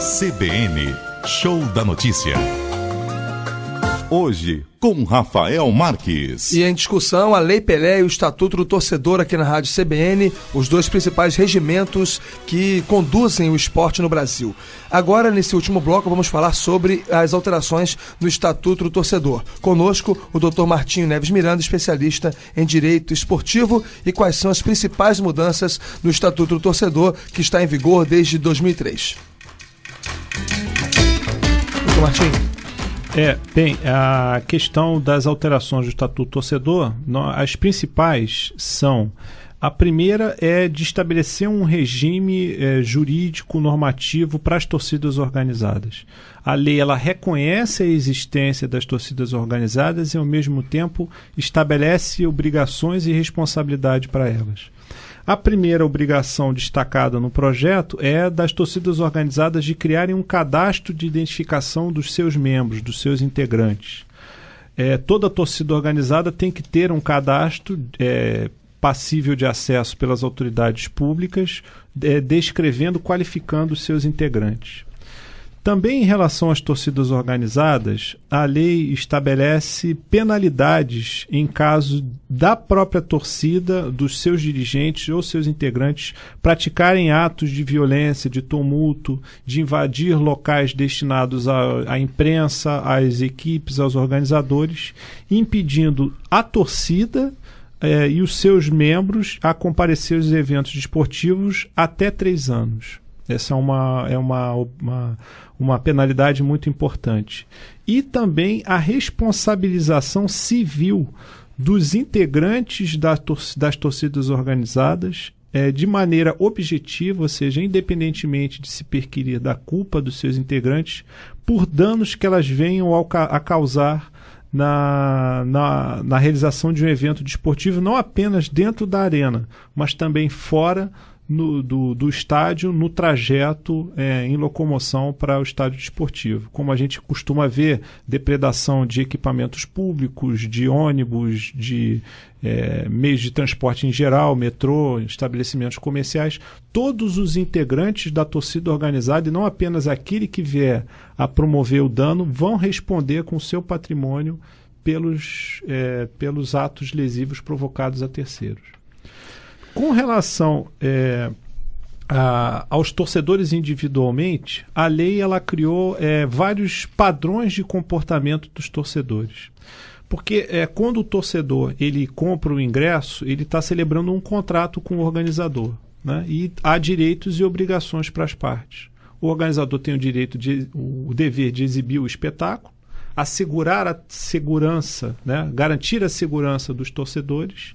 CBN, Show da Notícia. Hoje, com Rafael Marques. E em discussão, a Lei Pelé e o Estatuto do Torcedor aqui na Rádio CBN, os dois principais regimentos que conduzem o esporte no Brasil. Agora, nesse último bloco, vamos falar sobre as alterações no Estatuto do Torcedor. Conosco, o Dr. Martinho Neves Miranda, especialista em Direito Esportivo, e quais são as principais mudanças no Estatuto do Torcedor, que está em vigor desde 2003. Dr. Martinho. Bem, a questão das alterações do Estatuto Torcedor, as principais são: a primeira é de estabelecer um regime jurídico normativo para as torcidas organizadas. A lei ela reconhece a existência das torcidas organizadas e, ao mesmo tempo, estabelece obrigações e responsabilidade para elas. A primeira obrigação destacada no projeto é das torcidas organizadas de criarem um cadastro de identificação dos seus membros, dos seus integrantes. Toda torcida organizada tem que ter um cadastro passível de acesso pelas autoridades públicas, descrevendo, qualificando os seus integrantes. Também em relação às torcidas organizadas, a lei estabelece penalidades em caso da própria torcida, dos seus dirigentes ou seus integrantes praticarem atos de violência, de tumulto, de invadir locais destinados à imprensa, às equipes, aos organizadores, impedindo a torcida e os seus membros a comparecer aos eventos desportivos até 3 anos. Essa é uma penalidade muito importante. E também a responsabilização civil dos integrantes das torcidas organizadas de maneira objetiva, ou seja, independentemente de se perquirir da culpa dos seus integrantes, por danos que elas venham a causar na realização de um evento desportivo, não apenas dentro da arena, mas também fora do estádio, no trajeto em locomoção para o estádio desportivo. Como a gente costuma ver, depredação de equipamentos públicos, de ônibus, de meios de transporte em geral, metrô, estabelecimentos comerciais, todos os integrantes da torcida organizada, e não apenas aquele que vier a promover o dano, vão responder com o seu patrimônio pelos atos lesivos provocados a terceiros. Com relação aos torcedores individualmente, a lei ela criou vários padrões de comportamento dos torcedores. Porque quando o torcedor ele compra o ingresso, ele está celebrando um contrato com o organizador, né? E há direitos e obrigações para as partes. O organizador tem o dever de exibir o espetáculo, assegurar a segurança, né? Garantir a segurança dos torcedores,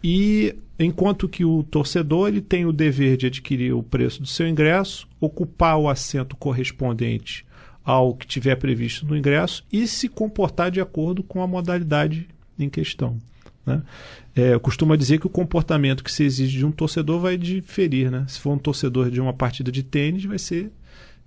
e enquanto que o torcedor ele tem o dever de adquirir o preço do seu ingresso, ocupar o assento correspondente ao que tiver previsto no ingresso e se comportar de acordo com a modalidade em questão, né? Eu costumo dizer que o comportamento que se exige de um torcedor vai diferir, né? Se for um torcedor de uma partida de tênis, vai ser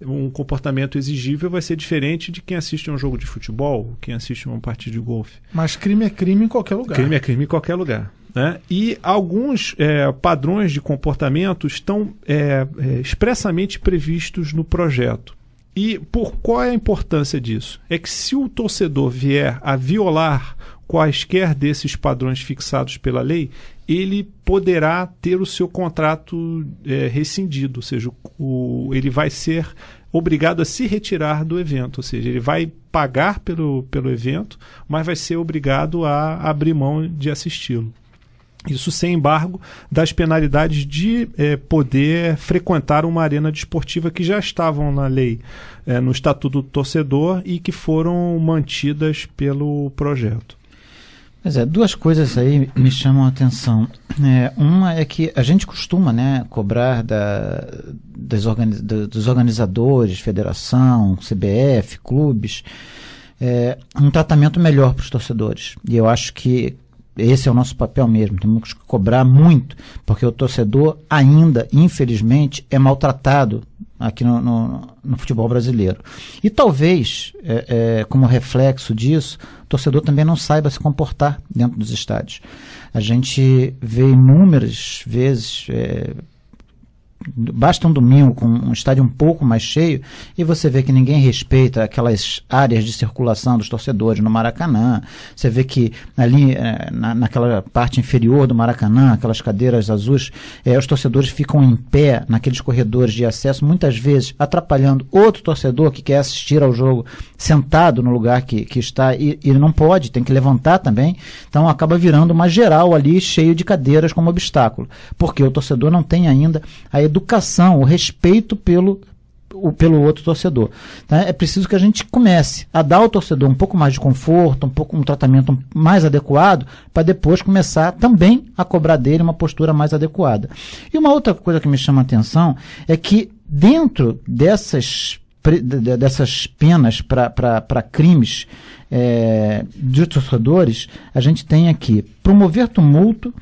um comportamento exigível, vai ser diferente de quem assiste a um jogo de futebol, quem assiste a uma partida de golfe. Mas crime é crime em qualquer lugar. Crime é crime em qualquer lugar, né? E alguns padrões de comportamento estão expressamente previstos no projeto. E qual é a importância disso? É que se o torcedor vier a violar quaisquer desses padrões fixados pela lei, ele poderá ter o seu contrato rescindido, ou seja, ele vai ser obrigado a se retirar do evento, ou seja, ele vai pagar pelo evento, mas vai ser obrigado a abrir mão de assisti-lo. Isso sem embargo das penalidades de poder frequentar uma arena desportiva que já estavam na lei, no Estatuto do Torcedor, e que foram mantidas pelo projeto. Pois duas coisas aí me chamam a atenção. Uma é que a gente costuma, né, cobrar dos organizadores, federação, CBF, clubes, um tratamento melhor para os torcedores. E eu acho que esse é o nosso papel mesmo, temos que cobrar muito, porque o torcedor ainda, infelizmente, é maltratado aqui no futebol brasileiro. E talvez, como reflexo disso, o torcedor também não saiba se comportar dentro dos estádios. A gente vê inúmeras vezes Basta um domingo com um estádio um pouco mais cheio e você vê que ninguém respeita aquelas áreas de circulação dos torcedores no Maracanã. Você vê que ali naquela parte inferior do Maracanã, aquelas cadeiras azuis, os torcedores ficam em pé naqueles corredores de acesso, muitas vezes atrapalhando outro torcedor que quer assistir ao jogo sentado no lugar que está e não pode, tem que levantar também. Então acaba virando uma geral ali cheio de cadeiras como obstáculo, porque o torcedor não tem ainda a educação, o respeito pelo outro torcedor. Então, é preciso que a gente comece a dar ao torcedor um pouco mais de conforto, um tratamento mais adequado, para depois começar também a cobrar dele uma postura mais adequada. E uma outra coisa que me chama a atenção é que dentro dessas penas para crimes de torcedores, a gente tem aqui promover tumulto,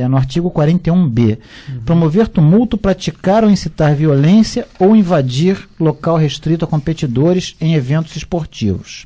no artigo 41b, promover tumulto, praticar ou incitar violência ou invadir local restrito a competidores em eventos esportivos.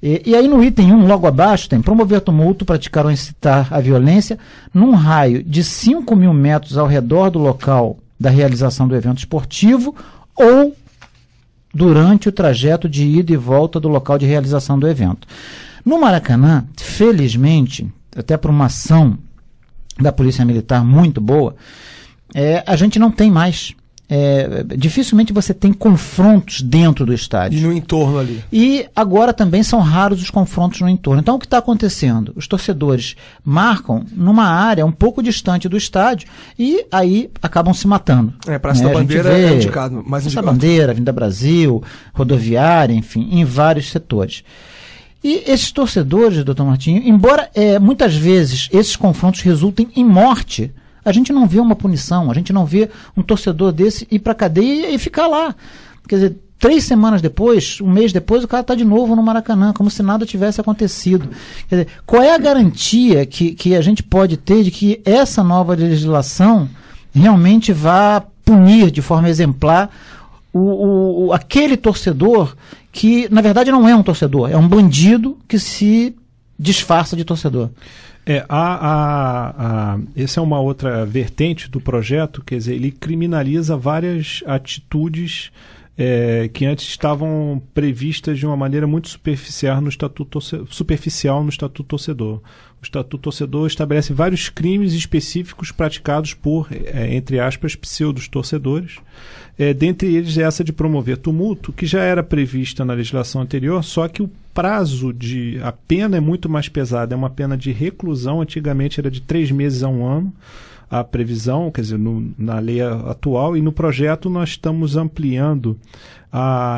E aí no item 1, logo abaixo, tem promover tumulto, praticar ou incitar a violência num raio de 5.000 metros ao redor do local da realização do evento esportivo ou durante o trajeto de ida e volta do local de realização do evento. No Maracanã, felizmente, até por uma ação da Polícia Militar muito boa, a gente não tem mais. Dificilmente você tem confrontos dentro do estádio. E no entorno ali. E agora também são raros os confrontos no entorno. Então o que está acontecendo? Os torcedores marcam numa área um pouco distante do estádio e aí acabam se matando. Praça da Bandeira é indicado. Praça da Bandeira, Avenida Brasil, Rodoviária, enfim, em vários setores. E esses torcedores, doutor Martinho, embora muitas vezes esses confrontos resultem em morte, a gente não vê uma punição, a gente não vê um torcedor desse ir para a cadeia e ficar lá. Quer dizer, 3 semanas depois, um mês depois, o cara está de novo no Maracanã, como se nada tivesse acontecido. Quer dizer, qual é a garantia que a gente pode ter de que essa nova legislação realmente vá punir de forma exemplar aquele torcedor que, na verdade, não é um torcedor, é um bandido que se disfarça de torcedor? Essa é uma outra vertente do projeto, quer dizer, ele criminaliza várias atitudes que antes estavam previstas de uma maneira muito superficial no Estatuto Torcedor. O Estatuto Torcedor estabelece vários crimes específicos praticados por, entre aspas, pseudos torcedores. Dentre eles essa de promover tumulto, que já era prevista na legislação anterior, só que o prazo a pena é muito mais pesada, é uma pena de reclusão, antigamente era de 3 meses a 1 ano, a previsão, quer dizer, na lei atual, e no projeto nós estamos ampliando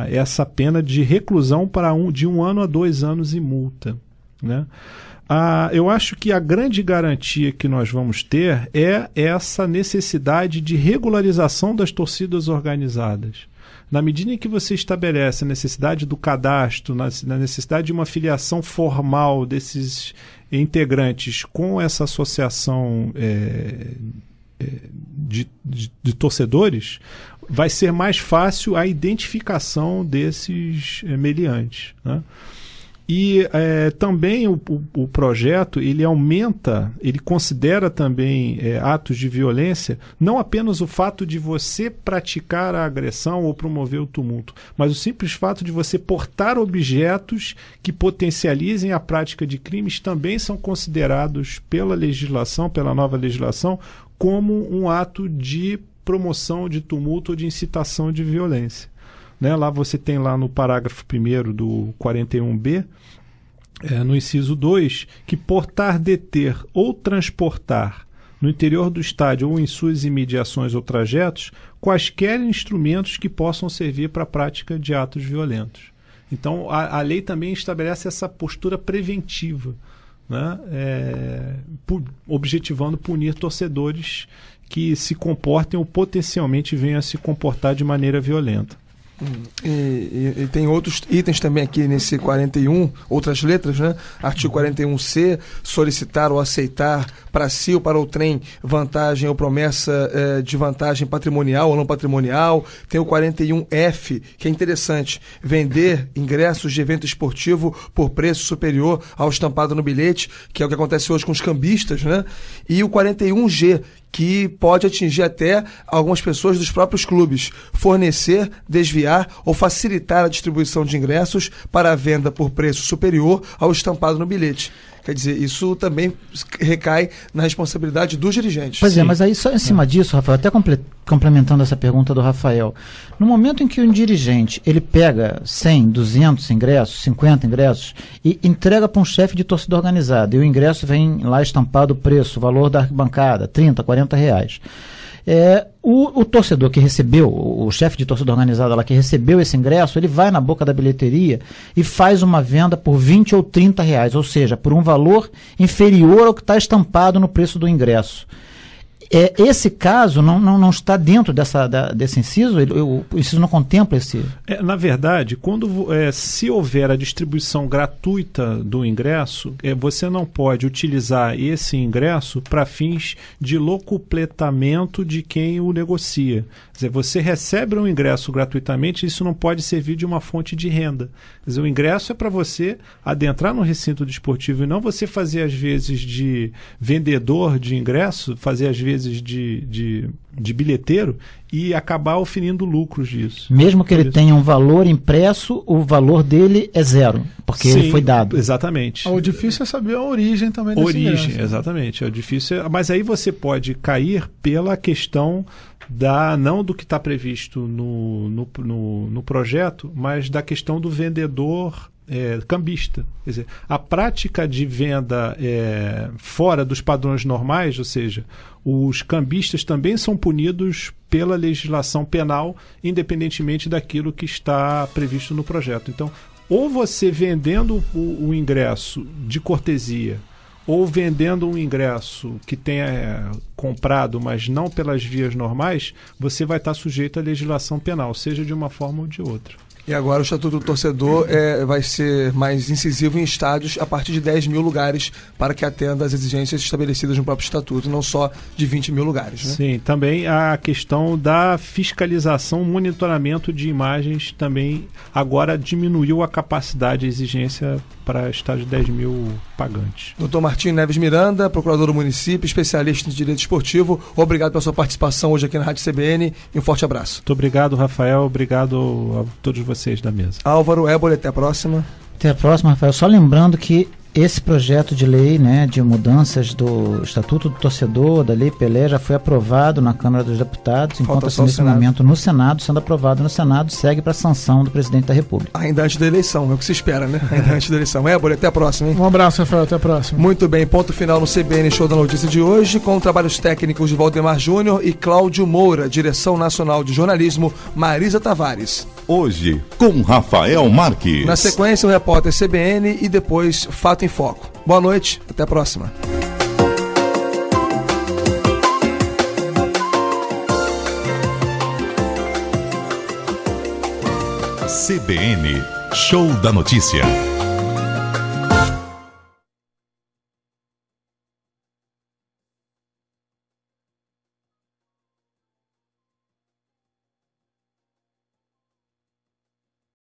essa pena de reclusão de 1 ano a 2 anos e multa, né? Eu acho que a grande garantia que nós vamos ter é essa necessidade de regularização das torcidas organizadas. Na medida em que você estabelece a necessidade do cadastro, na necessidade de uma filiação formal desses integrantes com essa associação de torcedores, vai ser mais fácil a identificação desses meliantes, né? E também o projeto, ele considera também atos de violência, não apenas o fato de você praticar a agressão ou promover o tumulto, mas o simples fato de você portar objetos que potencializem a prática de crimes também são considerados pela nova legislação, como um ato de promoção de tumulto ou de incitação de violência. Né? Lá você tem lá no parágrafo 1º do 41b, no inciso 2, que portar, deter ou transportar no interior do estádio ou em suas imediações ou trajetos quaisquer instrumentos que possam servir para a prática de atos violentos. Então a lei também estabelece essa postura preventiva, né? Objetivando punir torcedores que se comportem ou potencialmente venham a se comportar de maneira violenta. E tem outros itens também aqui nesse 41, outras letras, né? Artigo 41C, solicitar ou aceitar para si ou para o trem vantagem ou promessa de vantagem patrimonial ou não patrimonial. Tem o 41F, que é interessante, vender ingressos de evento esportivo por preço superior ao estampado no bilhete, que é o que acontece hoje com os cambistas, né? E o 41G, que pode atingir até algumas pessoas dos próprios clubes, fornecer, desviar ou facilitar a distribuição de ingressos para a venda por preço superior ao estampado no bilhete. Quer dizer, isso também recai na responsabilidade dos dirigentes. Pois é, mas aí só em cima disso, Rafael, até complementando essa pergunta do Rafael, no momento em que um dirigente ele pega 100, 200 ingressos, 50 ingressos e entrega para um chefe de torcida organizada e o ingresso vem lá estampado o preço, o valor da arquibancada, 30, 40 reais. O torcedor que recebeu, o chefe de torcida organizada lá que recebeu esse ingresso, ele vai na boca da bilheteria e faz uma venda por 20 ou 30 reais, ou seja, por um valor inferior ao que está estampado no preço do ingresso. Esse caso não está dentro desse inciso? O inciso não contempla esse... Na verdade, se houver a distribuição gratuita do ingresso, você não pode utilizar esse ingresso para fins de locupletamento de quem o negocia. Quer dizer, você recebe um ingresso gratuitamente, isso não pode servir de uma fonte de renda. Quer dizer, o ingresso é para você adentrar no recinto desportivo e não você fazer às vezes de vendedor de ingresso, fazer às vezes de bilheteiro e acabar oferindo lucros disso. Mesmo que ele tenha um valor impresso, o valor dele é zero, porque ele foi dado. Exatamente. O difícil é saber a origem também desse ingresso. Exatamente. É difícil, mas aí você pode cair pela questão não do que está previsto no projeto, mas da questão do vendedor cambista. Quer dizer, a prática de venda fora dos padrões normais, ou seja, os cambistas também são punidos pela legislação penal, independentemente daquilo que está previsto no projeto. Então, ou você vendendo o ingresso de cortesia, ou vendendo um ingresso que tenha comprado, mas não pelas vias normais, você vai estar sujeito à legislação penal, seja de uma forma ou de outra. E agora o Estatuto do Torcedor vai ser mais incisivo em estádios a partir de 10 mil lugares para que atenda às exigências estabelecidas no próprio Estatuto, não só de 20 mil lugares. Né? Sim, também a questão da fiscalização, monitoramento de imagens também agora diminuiu a capacidade e exigência para estádio de 10 mil pagantes. Dr. Martim Neves Miranda, procurador do município, especialista em direito esportivo, obrigado pela sua participação hoje aqui na Rádio CBN e um forte abraço. Muito obrigado, Rafael, obrigado a todos vocês da mesa. Álvaro Éboli, até a próxima. Até a próxima, Rafael. Só lembrando que esse projeto de lei, de mudanças do Estatuto do Torcedor, da Lei Pelé, já foi aprovado na Câmara dos Deputados, encontra-se nesse momento no Senado, sendo aprovado no Senado, segue para a sanção do Presidente da República. Ainda antes da eleição, é o que se espera, né? Ainda antes da eleição. Éboli, até a próxima, hein? Um abraço, Rafael, até a próxima. Muito bem, ponto final no CBN Show da Notícia de hoje, com trabalhos técnicos de Valdemar Júnior e Cláudio Moura, Direção Nacional de Jornalismo, Marisa Tavares. Hoje, com Rafael Marques. Na sequência, o repórter CBN e depois Fato em Foco. Boa noite, até a próxima. CBN, Show da Notícia.